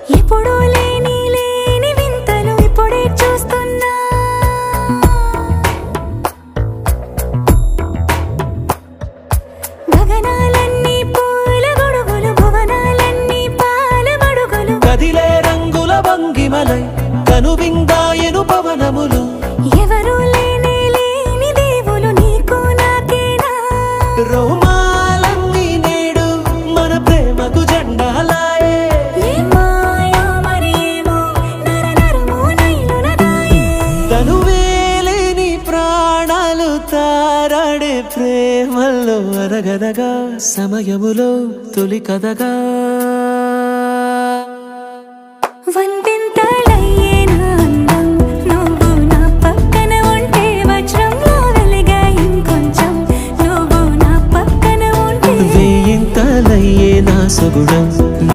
ఎప్పుడూ లేని వింతలు ఇప్పుడే చూస్తున్నా గగనాలన్నీ పూల గొడుగులు భువనాలన్నీ పాల మడుగులు కదిలే రంగుల భంగిమలై కనువిందాయను పవనములు ఎవరు లేని దేవులు నీకు నాకేనా రోమాలన్నీ నేడు మన ప్రేమకు జెండాలాయే మాయో మరేమో నరనరమో నైలునదాయే తనువేలేని ప్రాణాలు తారాడే ప్రేమల్లో అరగదగా సమయములో తొలి కదగా వందింతలయ్యే నా అందం నువ్వు నా పక్కన ఉంటే వజ్రంలో వెలిగా ఇంకొంచెం నువ్వు నా పక్కన ఉంటే వేయింతలయ్యే నా సగుణం